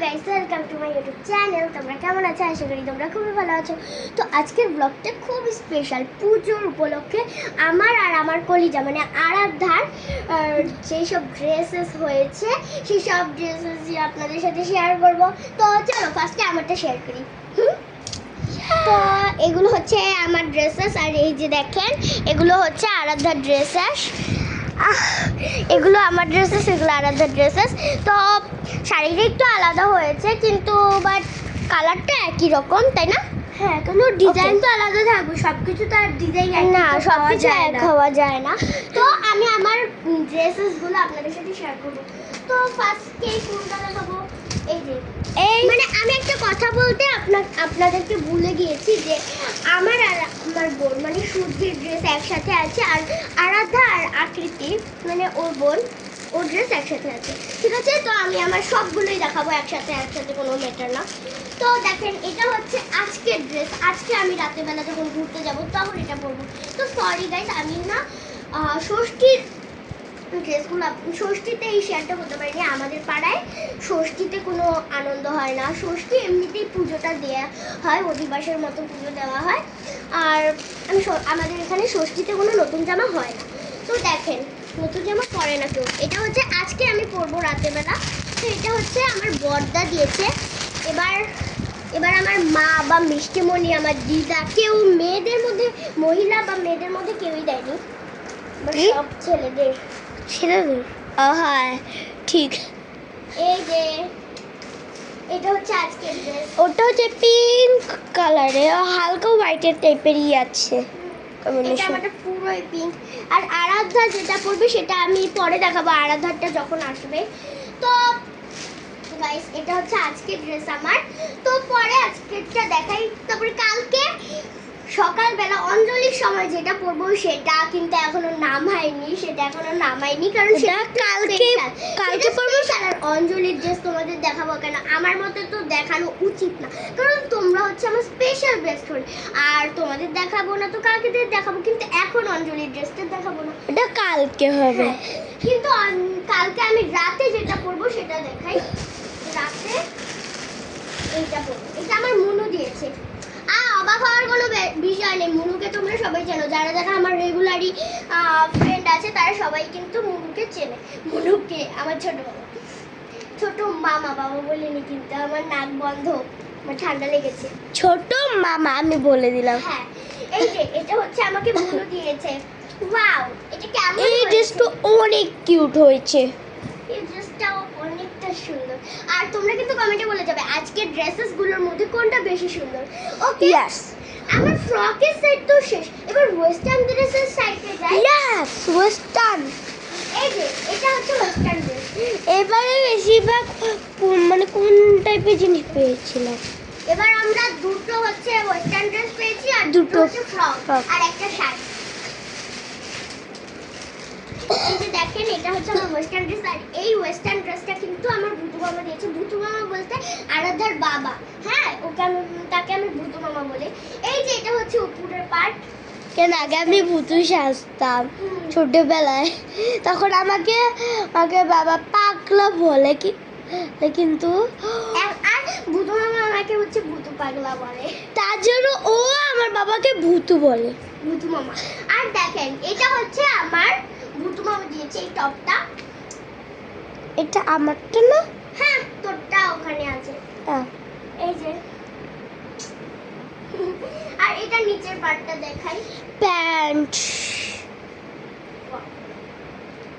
Guys, welcome to my YouTube channel. তোমরা কেমন আছো? আশা করি তোমরা খুবই ভালো আছো। তো আজকের ব্লগটা খুব স্পেশাল। পুজোর উপলক্ষে আমার আর আমার কলিজা মানে আরাধ্যার যেই সব ড্রেসেস হয়েছে সেই সব ড্রেসেস আপনাদের সাথে শেয়ার করব। তো চলো ফার্স্টে আমারটা শেয়ার করি। তো এগুলো হচ্ছে আমার ড্রেসেস, আর এই যে দেখেন এগুলো হচ্ছে আরাধ্যার ড্রেসেস। এগুলো আমার ড্রেসেস, এগুলো আলাদা ড্রেসেস। তো শাড়িটা একটু আলাদা হয়েছে, কিন্তু বাট কালারটা একই রকম, তাই না? হ্যাঁ, কোনো ডিজাইন তো আলাদা থাকবে, সব কিছু তো আর ডিজাইন না, সব কিছু এক হওয়া যায় না। তো আমি আমার ড্রেসেসগুলো আপনাদের সাথে শেয়ার করবো। তো ফার্স্টে কোনটা দেখাবো? এই যে মানে আমি একটা কথা বলতে আপনাদেরকে ভুলে গিয়েছি যে আমার আর আমার বোন মানে সুধির ড্রেস একসাথে আছে, আর আরাধ্যা আর আকৃতি মানে ওর বোন ওর ড্রেস একসাথে আছে, ঠিক আছে? তো আমি আমার সবগুলোই দেখাবো একসাথে, কোনো ম্যাটার না। তো দেখেন, এটা হচ্ছে আজকের ড্রেস। আজকে আমি রাতেরবেলা যখন ঘুরতে যাব তখন এটা পরবো। তো সরি গাইস, আমি না ষষ্ঠীর ড্রেসগুলো ষষ্ঠীতে এই শেয়ারটা করতে পারিনি। আমাদের পাড়ায় ষষ্ঠীতে কোনো আনন্দ হয় না। ষষ্ঠী এমনিতেই পুজোটা দেওয়া হয়, অধিবাসের মতো পুজো দেওয়া হয়। আর আমাদের এখানে ষষ্ঠীতে কোনো নতুন জামা হয় না। তো দেখেন, নতুন জামা পরে না কেউ। এটা হচ্ছে আজকে আমি পরবো রাতেরবেলা। তো এটা হচ্ছে আমার বড়দা দিয়েছে। এবার আমার মা বা মিষ্টিমণি, আমার দিদা, কেউ মহিলা বা মেয়েদের মধ্যে কেউই দেয়নি, সব ছেলেদের। হ্যাঁ ঠিক। এই যে এটা হচ্ছে আজকের ড্রেস। ওটা হচ্ছে পিঙ্ক কালারে, হালকা হোয়াইটের টাইপেরই আছে। এটা আমাদের পুরোই পিঙ্ক। আর আরাধ্যা যেটা পরবে সেটা আমি পরে দেখাবো, আরাধ্যাটা যখন আসবে। তো গাইস, এটা হচ্ছে আজকের ড্রেস আমার। তো পরে আজকেরটা দেখাই। তারপরে কালকে সকালবেলা অঞ্জলির সময় যেটা পরবো সেটা কিন্তু এখনো নামাইনি, কারণ সেটা কালকে পরবো। আর অঞ্জলির ড্রেস তোমাদের দেখাবো কেন? আমার মতে তো দেখানো উচিত না, কারণ তোমরা হচ্ছে আমার স্পেশাল বেস্ট ফ্রেন্ড। আর তোমাদের দেখাবো না তো কালকে দেখাবো, কিন্তু এখন অঞ্জলির ড্রেসটা দেখাবো না, এটা কালকে হবে। কিন্তু কালকে আমি রাতে যেটা পরবো সেটা দেখাই। রাতে এইটা পরবো, এটা আমার মুনু দিয়েছে। অবাক হওয়ার কোনো বিষয় নেই, মুনুকে তোমরা সবাই চেনো। যারা যারা আমার রেগুলারই ফ্রেন্ড আছে তারা সবাই কিন্তু মুনুকে চেনে। মুনুকে আমার ছোট মামা, বাবা বলিনি কিন্তু, আমার নাক বন্ধ, আমার ঠান্ডা লেগেছে। ছোট মামা আমি বলে দিলাম। হ্যাঁ, এই যে এটা হচ্ছে আমাকে মুনু দিয়েছে। ওয়াও, এটা কেমন? এই ড্রেসটা অনেক কিউট হয়েছে। এই ড্রেসটাও অনেকটা সুন্দর। আর তোমরা কিন্তু কমেন্টে বলে যাবে আজকের ড্রেসেস গুলোর মধ্যে কোনটা বেশি সুন্দর। ওকে, ইয়েস। আমার ফ্রকের সাইড তো শেষ, এবার ওয়েস্টার্ন ড্রেসের সাইডে যাই। Yes, western. এই যে এটা হচ্ছে ওয়েস্টার্ন ড্রেস। এবারে বেশিরভাগ মানে কোন টাইপের জিনিস পেয়েছিলাম? এবার আমরা দুটো হচ্ছে ওয়েস্টার্ন ড্রেস পেয়েছি, আর দুটো হচ্ছে ফ্রক আর একটা শাড়ি। এই যে দেখেন, এটা হচ্ছে আমার ওয়েস্টার্ন ড্রেস। আর এই ওয়েস্টার্ন ড্রেসটা কিন্তু আমার ভুতু মামা দিয়েছে। ভুতু মামা বলতে আরাধ্যার বাবা। হ্যাঁ, তাকে আমি ভুতু মামা বলি। এই যে এটা হচ্ছে উপরের পার্ট। কেন আগে আমি ভুতু সাজতাম ছোটবেলায়, তখন আমাকে বাবা পাগলা বলে, কিন্তু আর ভুতু মামা আমাকে হচ্ছে ভুতু পাগলা বলে, তার জন্য ও আমার বাবাকে ভুতু বলে, ভুতু মামা। আর দেখেন, এটা হচ্ছে আমার ভুতু মামা দিয়েছে এই টপটা। এটা আমারটা না? হ্যাঁ, তোরটা ওখানে আছে। এই যে, আর এটা নিচের পার্টটা দেখাই।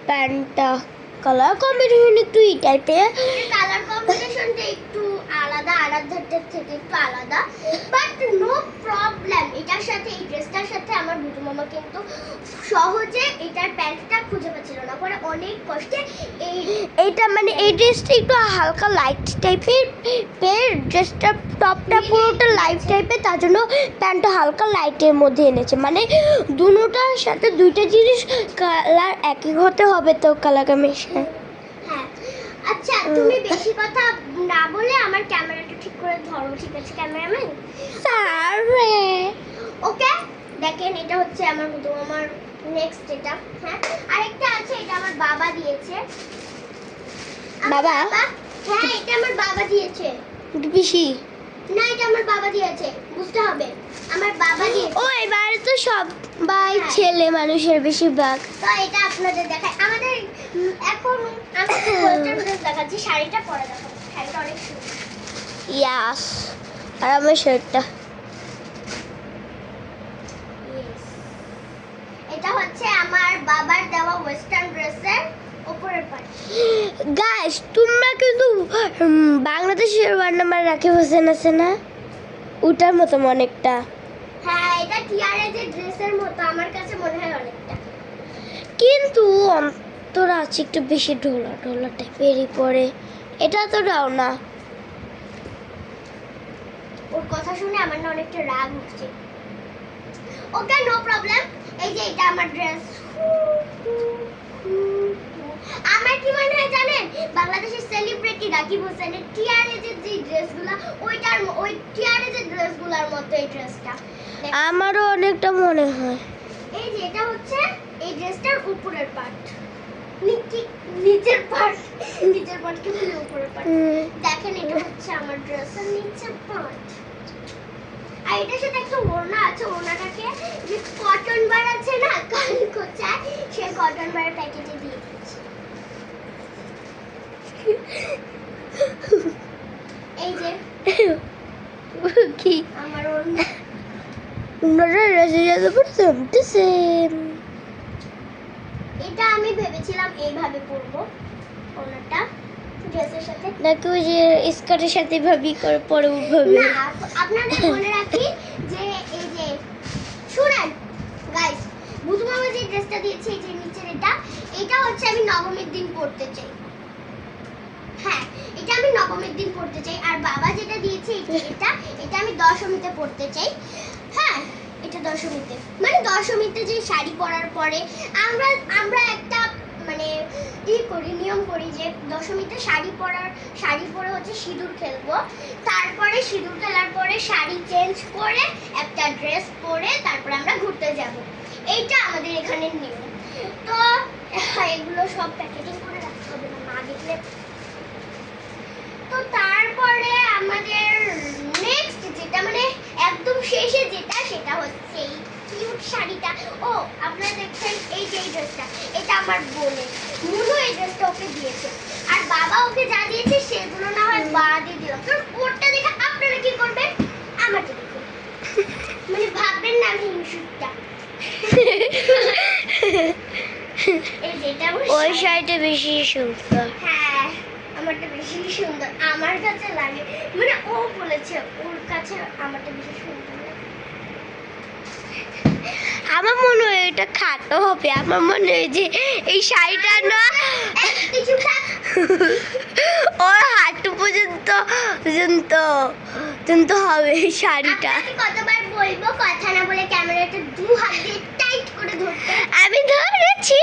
প্যান্টটা কালার কম্বিনেশন একটু এই টাইপের। কালার কম্বিনেশনটা একটু আলাদা, আরাধ্যাটার থেকে একটু আলাদা, বাট নো প্রবলেম। এটার সাথে, এই ড্রেসটার সাথে আমার ভুতু মামা কিন্তু সহজে এটার প্যান্টটা খুঁজে পাচ্ছিল না, পরে অনেক কষ্টে এইটা মানে এই ড্রেসটা একটু হালকা লাইট টাইপের, ড্রেসটা টপটা পুরোটা লাইট টাইপের, তার জন্য প্যান্টটা হালকা লাইটের মধ্যে এনেছে। মানে দুটোটার সাথে দুইটা জিনিস কালার একই হতে হবে, তো কালার কম্বিনেশন। হ্যাঁ, আচ্ছা, তুমি বেশি কথা না বলে আমার ক্যামেরাটা ঠিক করে ধরো, ঠিক আছে ক্যামেরাম্যান? সরি। ওকে, দেখেন এটা হচ্ছে আমার ভুতু মামার নেক্সট। এটা হ্যাঁ, আরেকটা আছে, এটা আমার বাবা দিয়েছে। বাবা? হ্যাঁ, এটা আমার বাবা বাবা দিয়েছে। পিসি না, এটা আমার বাবা দিয়েছে, বুঝতে হবে। আমার বাবা দিয়েছে। ও এবারে তো সবাই হ্যাঁ। ছেলে মানুষের বেশিরভাগ। তো এটা আপনাদের দেখায়। আমাদের এখন আমি ওয়েস্টার্ন ড্রেস দেখাচ্ছি, শাড়িটা পরে দেখাবো। শাড়িটা অনেক সুন্দর। ইয়াস, আর আমার শার্টটা Yes. এটা হচ্ছে আমার বাবার দেওয়া ওয়েস্টার্ন ড্রেসের উপরের পার্ট। গাইস, তোমরা কিন্তু বাংলাদেশের ওয়ার্নামার রাখি হোসেন আছে না, ওটার মতো অনেকটা। হ্যাঁ, এটা টিআরএ যে ড্রেসের মতো আমার কাছে মনে হয় অনেকটা। কিন্তু অন্তরা আছে একটু বেশি ঢোলা ঢোলা টাইপেরই পরে, এটা তো দাও না। ওর কথা শুনে আমার না অনেকটা রাগ উঠছে। ওকে, নো প্রবলেম। এই যে এটা আমার ড্রেস। আমার কি মনে হয় জানেন, বাংলাদেশের সেলিব্রিটি রাকিব হোসেনের টিআরএ যে ড্রেসগুলো, ওই টিআরএ যে ড্রেসগুলোর মতো এই ড্রেসটা। আমারও অনেকটা মনে হয়। এই যে এটা হচ্ছে এই ড্রেসটার উপরের পার্ট, নিচের পার্ট কি বলে, উপরের পার্ট। দেখেন, এটা হচ্ছে আমার ড্রেসের নিচের পার্ট। আর এটার সাথে একটা ওড়না আছে, ওড়নাটাকে যে কটন বার আছে না, কালকো চায়, সে কটন বারের প্যাকেটে দিয়ে দিচ্ছি। এই যে কি আমার ওড়না। ওনারা রাজা যাদব পড়তে সেম। এটা আমি ভেবেছিলাম এইভাবে পরবো ওড়নাটা ড্রেসের সাথে। নাকি ওই যে স্কার্টের সাথে ভাবি করে পরে উঠবে। না, আপনাদের মনে রাখি যে এই যে শুনেন গাইস, বুধু মামা যে ড্রেসটা দিয়েছে, এই যে নিচের এটা হচ্ছে আমি নবমীর দিন পরতে চাই। হ্যাঁ, এটা আমি নবমীর দিন পরতে চাই। আর বাবা যেটা দিয়েছে এটা আমি দশমীতে পরতে চাই। হ্যাঁ, এটা দশমীতে, মানে দশমীতে যে শাড়ি পরার পরে আমরা একটা মানে নিয়ম করি যে দশমীতে শাড়ি পরে হচ্ছে সিঁদুর খেলবো। তারপরে সিঁদুর খেলার পরে শাড়ি চেঞ্জ করে একটা ড্রেস পরে তারপর আমরা ঘুরতে যাব। এইটা আমাদের এখানের নিয়ম। তো এগুলো সব প্যাকেটিং করে রাখতে হবে, না দেখলে। তো তারপরে আমাদের নেক্সট যেটা মানে একদম শেষে যেটা, সেটা হচ্ছে এই কিউট শাড়িটা। ও, আপনারা দেখছেন এই যে এই ড্রেসটা, এটা আমার বোনের মুনু এই ড্রেসটা ওকে দিয়েছে। আর বাবা ওকে যা দিয়েছে সেগুলো না হয় বাদই দিলাম, কারণ ওরটা দেখে আপনারা কি করবেন, আমারটা দেখুন, মানে ভাববেন না আমি হিংসুকটা। এই যেটা ওই শাড়িটা বেশি সুন্দর। হ্যাঁ, আমারটা বেশি সুন্দর আমার কাছে লাগে, মানে ও বলেছে ওর কাছে আমারটা বেশি সুন্দর লাগে। আমার মনে হয় এটা খাটো হবে। আমার মনে হয় যে এই শাড়িটা না কিছু থাক। ওর হাঁটু পর্যন্ত পর্যন্ত হবে এই শাড়িটা। আপনাকে কতবার বলবো কথা না বলে ক্যামেরাটা দু হাত দিয়ে টাইট করে ধরতে। আমি ধরেছি।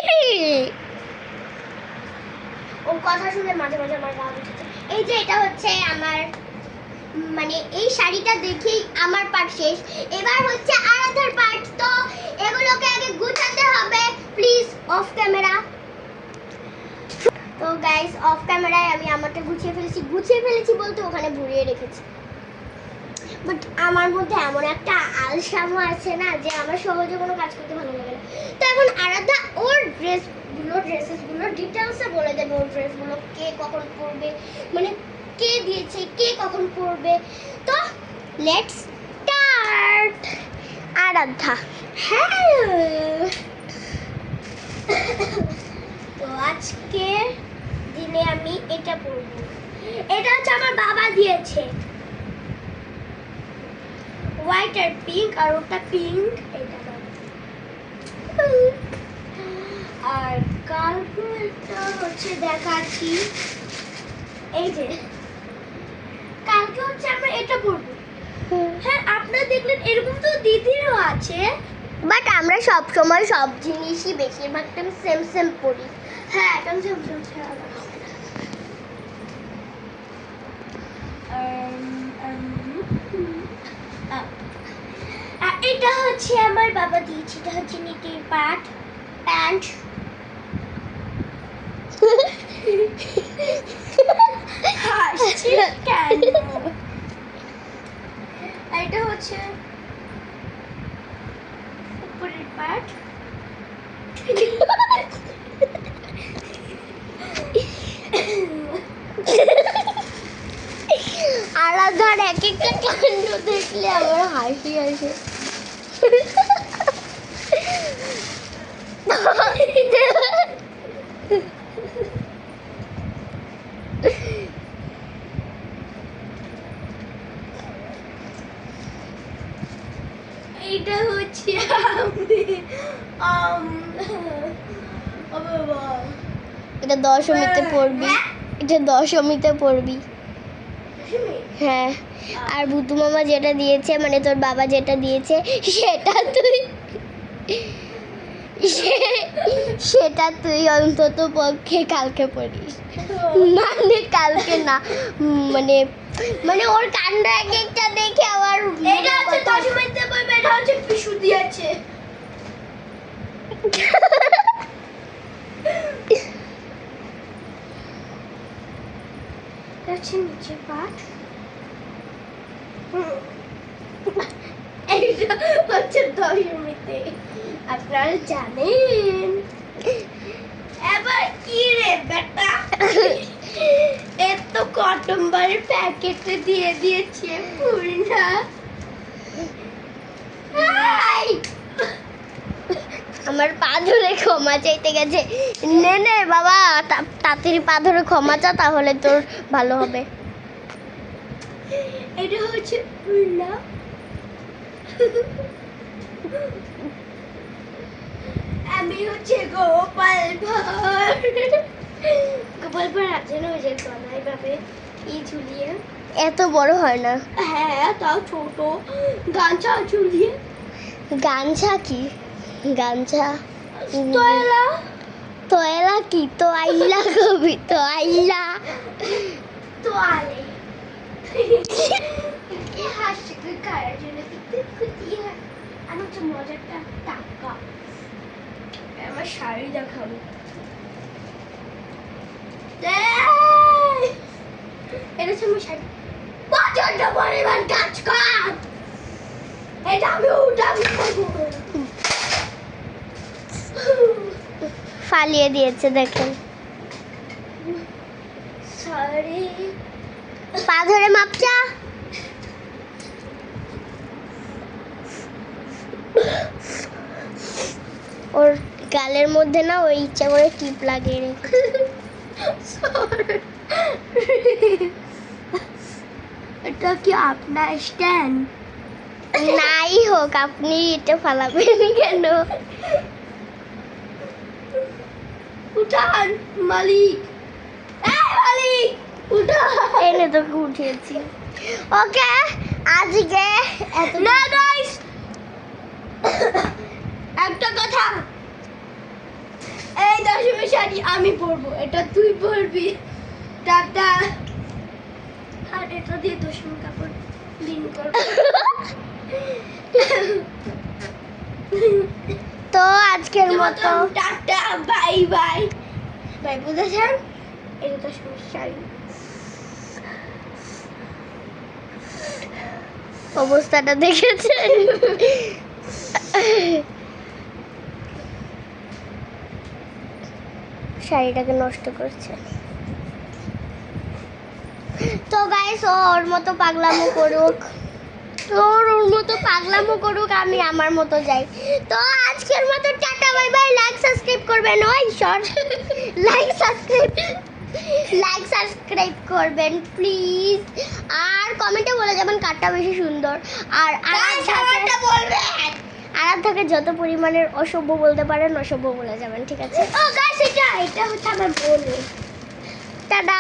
ও কথা শুনে মাঝে মাঝে আমার রাগ উঠেছে। এই যে এটা হচ্ছে আমার মানে এই শাড়িটা দেখেই আমার পার্ট শেষ। এবার হচ্ছে আরাধার পার্ট। তো এগুলোকে আগে গুছাতে হবে, প্লিজ অফ ক্যামেরা। তো গাইস, অফ ক্যামেরায় আমি আমারটা গুছিয়ে ফেলেছি বলতে ওখানে ভরিয়ে রেখেছি। বাট আমার মধ্যে এমন একটা আলসামো আছে না যে আমার সহজে কোনো কাজ করতে ভালো লাগে না। তো এখন আরাধা ওর ড্রেসেসগুলো ডিটেলসে বলে দেবে, ওর ড্রেসগুলো কে কখন পরবে, মানে কে দিয়েছে, কে কখন পরবে। তো লেটস স্টার্ট। আরাধ্যা, হ্যাঁ, তো আজকে দিনে আমি এটা পরবো। এটা হচ্ছে আমার বাবা দিয়েছে, হোয়াইট আর পিঙ্ক, আর ওটা পিঙ্ক। এটা আর কালকে একটা হচ্ছে দেখাচ্ছি, এই যে কালকে হচ্ছে আমরা এটা পরবো। হ্যাঁ, আপনারা দেখলেন এরকম তো দিদিরও আছে, বাট আমরা সব সময় সব জিনিসই বেশিরভাগ টাইম সেম পরি। হ্যাঁ, একদম সেম ছাড়া হবে না। আর এটা হচ্ছে আমার বাবা দিয়েছে, এটা হচ্ছে নিটির প্যান্ট। হাসছি কেন? আরাধার এক একটা কাণ্ড দেখলে আমার হাসি আসে। এইটা হচ্ছে এটা দশমীতে পড়বি, এটা দশমীতে পড়বি। হ্যাঁ, আর বুতু মামা যেটা দিয়েছে মানে তোর বাবা যেটা দিয়েছে সেটা তুই অন্তত পক্ষে কালকে পড়িস। মানে কালকে না, মানে মানে ওর কাণ্ড এক একটা দেখে আমার এটা হচ্ছে দশমীতে পড়বে, এটা হচ্ছে পিসু দিয়েছে। হচ্ছে নিচে পাঠ, এইটা হচ্ছে দশমীতে, আপনারা জানেন। এবার কি রে বেটা, এত কটম্বারের প্যাকেটে দিয়ে দিয়েছে পূর্ণা। আমার পা ধরে ক্ষমা চাইতে গেছে। নে নে বাবা, তাড়াতাড়ি পা ধরে ক্ষমা চা, তাহলে তোর ভালো হবে। এটা হচ্ছে পূর্ণা। আমি হচ্ছে গোপাল ভাঁড়। গোপাল ভাঁড় আছে না, ওই যে গলায় ভাবে ই ঝুলিয়ে। এত বড় হয় না। হ্যাঁ, তাও ছোট গামছা ঝুলিয়ে। গামছা কি? গামছা তয়লা, তোয়লা কি? তো আইলা কবি, তো আইলা তোয়ালে। কি হাসি কারার জন্য কিন্তু খুঁটি হয়। আর হচ্ছে মজারটা টাকা। আমার শাড়ি দেখাবো। এটা হচ্ছে আমার শাড়ি। প্রচন্ড পরিমাণ কাজ কর। এটা আমি উঠাবো। ফালিয়ে দিয়েছে দেখেন। সরি, পা ধরে মাপচা। ওর গালের মধ্যে না ওই ইচ্ছা করে টিপ লাগিয়ে রেখে। এটা কি আপনার স্ট্যান্ড? নাই হোক, আপনি এটা ফালাবেন কেন? উঠান মালিক, এই মালিক উঠান। এনে তোকে উঠিয়েছি। ওকে, আজকে এত না গাইস, একটা কথা, এই দশমী শাড়ি আমি পরবো, এটা তুই পরবি। টাটা। আর এটা দিয়ে দশমী কাপড় দিন করবো। তো আজকের মতো টাটা, বাই বাই। বাই, বুঝেছেন? এটা দশমী শাড়ি। অবস্থাটা দেখেছেন? শাড়িটাকে নষ্ট করছে। তো গাইস, ওর মতো পাগলামো করুক, ওর মতো পাগলামো করুক, আমি আমার মতো যাই। তো আজকের মতো tata, bye bye. Like subscribe করবেন, ওই শর্ট লাইক সাবস্ক্রাইব করবেন প্লিজ। আর কমেন্টে বলে যাবেন কারটা বেশি সুন্দর। আর আরাধ্যাকে বলবেন, আরাধ্যাকে যত পরিমাণের অসভ্য বলতে পারেন অসভ্য বলে যাবেন, ঠিক আছে? ও গাইস, এটা হচ্ছে আমার বোন। টাটা।